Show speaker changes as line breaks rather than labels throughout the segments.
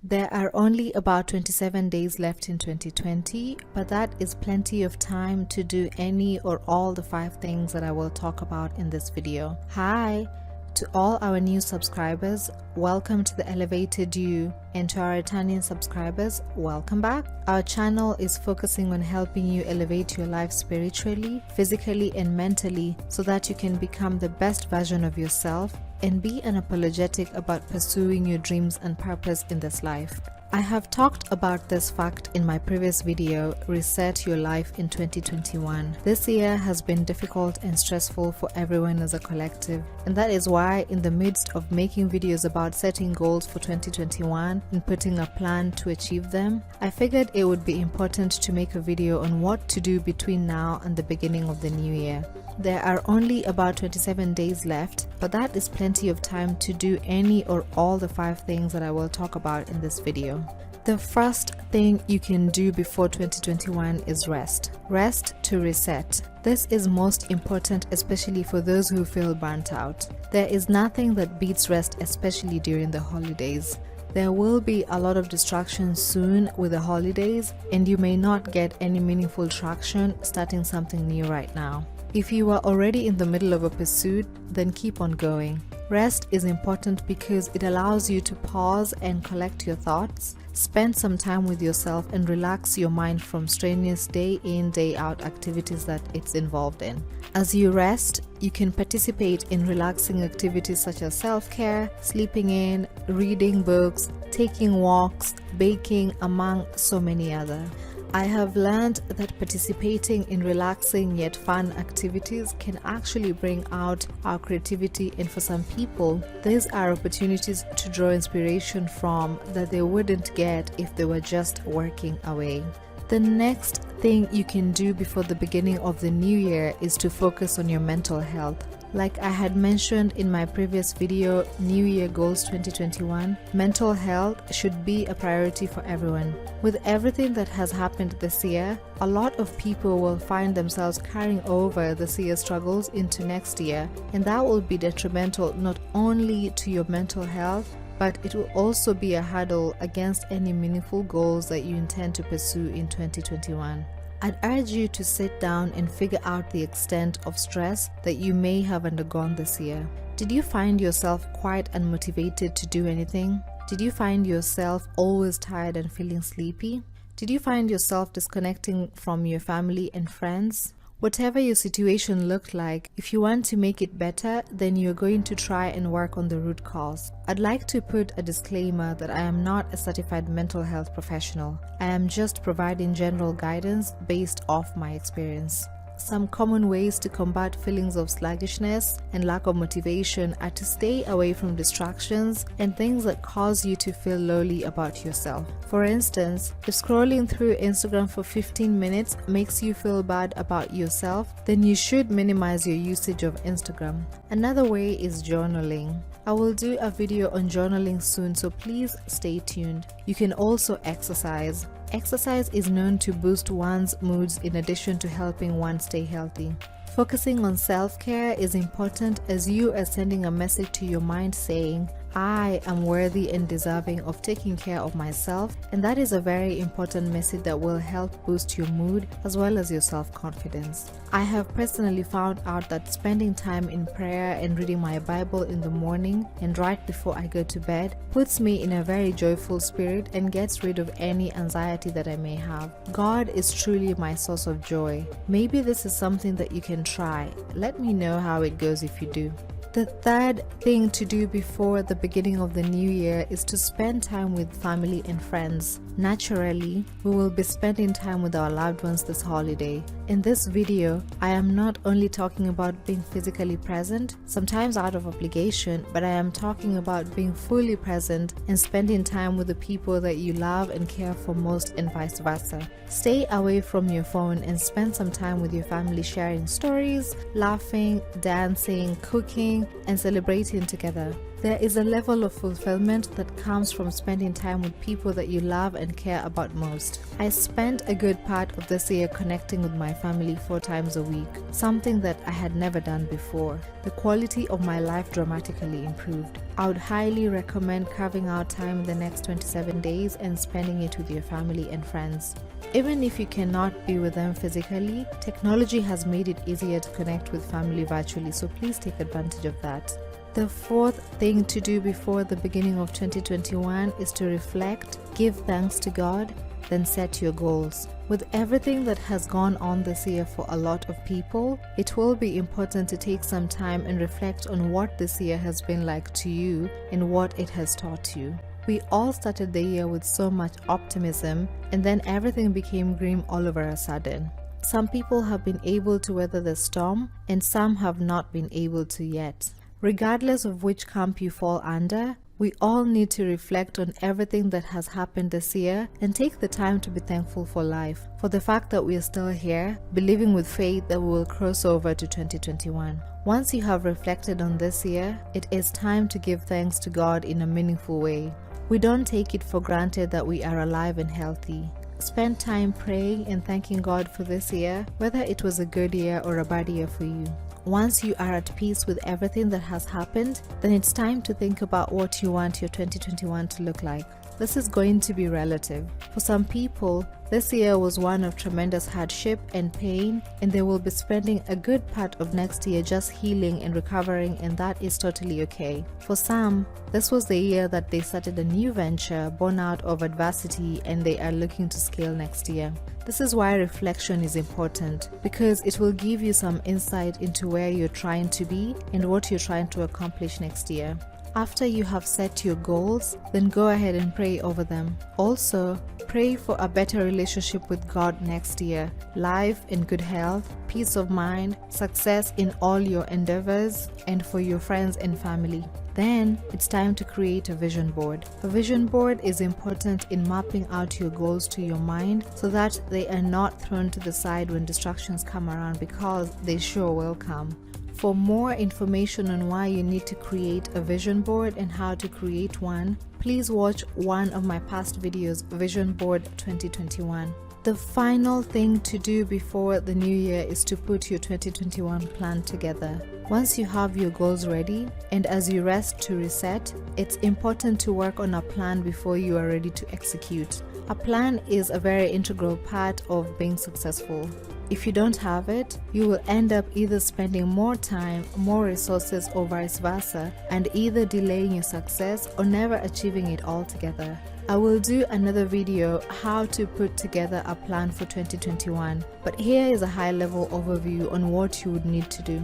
There are only about 27 days left in 2020, but that is plenty of time to do any or all the 5 things that I will talk about in this video. Hi! To all our new subscribers, welcome to the Elevated You, and to our returning subscribers, welcome back. Our channel is focusing on helping you elevate your life spiritually, physically, and mentally so that you can become the best version of yourself and be unapologetic about pursuing your dreams and purpose in this life. I have talked about this fact in my previous video, Reset Your Life in 2021. This year has been difficult and stressful for everyone as a collective, and that is why in the midst of making videos about setting goals for 2021 and putting a plan to achieve them, I figured it would be important to make a video on what to do between now and the beginning of the new year. There are only about 27 days left, but that is plenty of time to do any or all the 5 things that I will talk about in this video. The first thing you can do before 2021 is rest. Rest to reset. This is most important, especially for those who feel burnt out. There is nothing that beats rest, especially during the holidays. There will be a lot of distractions soon with the holidays, and you may not get any meaningful traction starting something new right now. If you are already in the middle of a pursuit, then keep on going. Rest is important because it allows you to pause and collect your thoughts, spend some time with yourself, and relax your mind from strenuous day in, day out activities that it's involved in. As you rest, you can participate in relaxing activities such as self-care, sleeping in, reading books, taking walks, baking, among so many others. I have learned that participating in relaxing yet fun activities can actually bring out our creativity, and for some people, these are opportunities to draw inspiration from that they wouldn't get if they were just working away. The next thing you can do before the beginning of the new year is to focus on your mental health. Like I had mentioned in my previous video, New Year Goals 2021, mental health should be a priority for everyone. With everything that has happened this year, a lot of people will find themselves carrying over this year's struggles into next year, and that will be detrimental not only to your mental health, but it will also be a hurdle against any meaningful goals that you intend to pursue in 2021. I'd urge you to sit down and figure out the extent of stress that you may have undergone this year. Did you find yourself quite unmotivated to do anything? Did you find yourself always tired and feeling sleepy? Did you find yourself disconnecting from your family and friends? Whatever your situation looked like, if you want to make it better, then you're going to try and work on the root cause. I'd like to put a disclaimer that I am not a certified mental health professional. I am just providing general guidance based off my experience. Some common ways to combat feelings of sluggishness and lack of motivation are to stay away from distractions and things that cause you to feel lowly about yourself. For instance, if scrolling through Instagram for 15 minutes makes you feel bad about yourself, then you should minimize your usage of Instagram. Another way is journaling. I will do a video on journaling soon, so please stay tuned. You can also exercise. Exercise is known to boost one's moods in addition to helping one stay healthy. Focusing on self-care is important as you are sending a message to your mind saying, I am worthy and deserving of taking care of myself, and that is a very important message that will help boost your mood as well as your self-confidence. I have personally found out that spending time in prayer and reading my Bible in the morning and right before I go to bed puts me in a very joyful spirit and gets rid of any anxiety that I may have. God is truly my source of joy. Maybe this is something that you can try. Let me know how it goes if you do. The third thing to do before the beginning of the new year is to spend time with family and friends. Naturally, we will be spending time with our loved ones this holiday. In this video, I am not only talking about being physically present, sometimes out of obligation, but I am talking about being fully present and spending time with the people that you love and care for most, and vice versa. Stay away from your phone and spend some time with your family sharing stories, laughing, dancing, cooking, and celebrating together. There is a level of fulfillment that comes from spending time with people that you love and care about most. I spent a good part of this year connecting with my family 4 times a week, something that I had never done before. The quality of my life dramatically improved. I would highly recommend carving out time in the next 27 days and spending it with your family and friends. Even if you cannot be with them physically, technology has made it easier to connect with family virtually, so please take advantage of that. The fourth thing to do before the beginning of 2021 is to reflect, give thanks to God, then set your goals. With everything that has gone on this year for a lot of people, it will be important to take some time and reflect on what this year has been like to you and what it has taught you. We all started the year with so much optimism, and then everything became grim all over a sudden. Some people have been able to weather the storm, and some have not been able to yet. Regardless of which camp you fall under, we all need to reflect on everything that has happened this year and take the time to be thankful for life, for the fact that we are still here, believing with faith that we will cross over to 2021. Once you have reflected on this year, it is time to give thanks to God in a meaningful way. We don't take it for granted that we are alive and healthy. Spend time praying and thanking God for this year, whether it was a good year or a bad year for you. Once you are at peace with everything that has happened, then it's time to think about what you want your 2021 to look like. This is going to be relative. For some people, this year was one of tremendous hardship and pain, and they will be spending a good part of next year just healing and recovering, and that is totally okay. For some, this was the year that they started a new venture born out of adversity, and they are looking to scale next year. This is why reflection is important, because it will give you some insight into where you're trying to be and what you're trying to accomplish next year. After you have set your goals, then go ahead and pray over them. Also, pray for a better relationship with God next year, life and good health, peace of mind, success in all your endeavors, and for your friends and family. Then, it's time to create a vision board. A vision board is important in mapping out your goals to your mind so that they are not thrown to the side when distractions come around, because they sure will come. For more information on why you need to create a vision board and how to create one, please watch one of my past videos, Vision Board 2021. The final thing to do before the new year is to put your 2021 plan together. Once you have your goals ready, and as you rest to reset, it's important to work on a plan before you are ready to execute. A plan is a very integral part of being successful. If you don't have it, you will end up either spending more time, more resources, or vice versa, and either delaying your success or never achieving it altogether. I will do another video how to put together a plan for 2021, but here is a high-level overview on what you would need to do.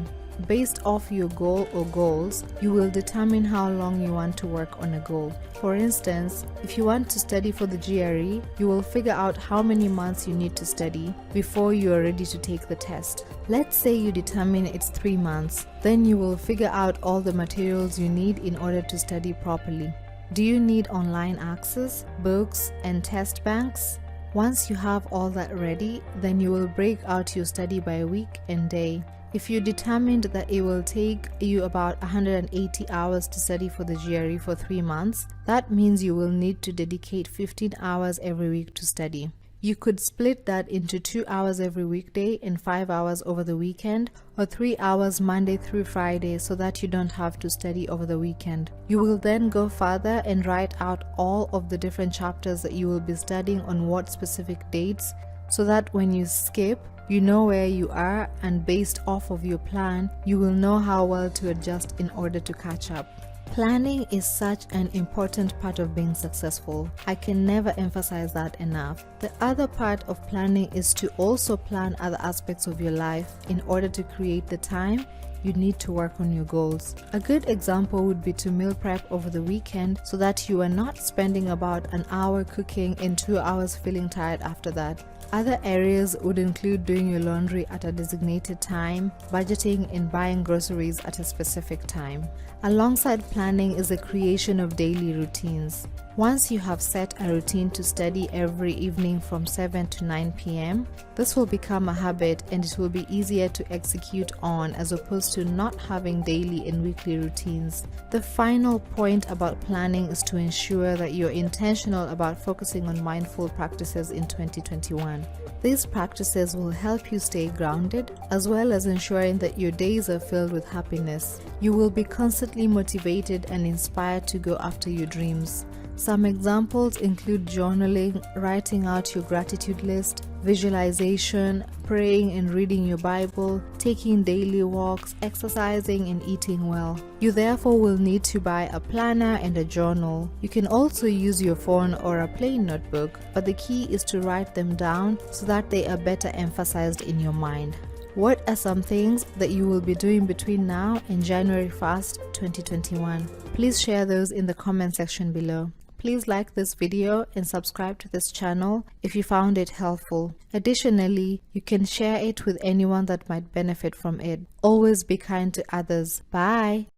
Based off your goal or goals, you will determine how long you want to work on a goal. For instance, if you want to study for the GRE, you will figure out how many months you need to study before you are ready to take the test. Let's say you determine it's 3 months, then you will figure out all the materials you need in order to study properly. Do you need online access, books, and test banks? Once you have all that ready, then you will break out your study by week and day. If you determined that it will take you about 180 hours to study for the GRE for 3 months, that means you will need to dedicate 15 hours every week to study. You could split that into 2 hours every weekday and 5 hours over the weekend, or 3 hours Monday through Friday, so that you don't have to study over the weekend. You will then go further and write out all of the different chapters that you will be studying on what specific dates, so that when you skip, you know where you are, and based off of your plan, you will know how well to adjust in order to catch up. Planning is such an important part of being successful. I can never emphasize that enough. The other part of planning is to also plan other aspects of your life in order to create the time you need to work on your goals. A good example would be to meal prep over the weekend so that you are not spending about an hour cooking and 2 hours feeling tired after that. Other areas would include doing your laundry at a designated time, budgeting, and buying groceries at a specific time. Alongside planning is the creation of daily routines. Once you have set a routine to study every evening from 7 to 9 p.m., this will become a habit, and it will be easier to execute on as opposed to not having daily and weekly routines. The final point about planning is to ensure that you're intentional about focusing on mindful practices in 2021. These practices will help you stay grounded, as well as ensuring that your days are filled with happiness. You will be constantly motivated and inspired to go after your dreams. Some examples include journaling, writing out your gratitude list, visualization, praying and reading your Bible, taking daily walks, exercising, and eating well. You therefore will need to buy a planner and a journal. You can also use your phone or a plain notebook, but the key is to write them down so that they are better emphasized in your mind. What are some things that you will be doing between now and January 1st, 2021? Please share those in the comment section below. Please like this video and subscribe to this channel if you found it helpful. Additionally, you can share it with anyone that might benefit from it. Always be kind to others. Bye!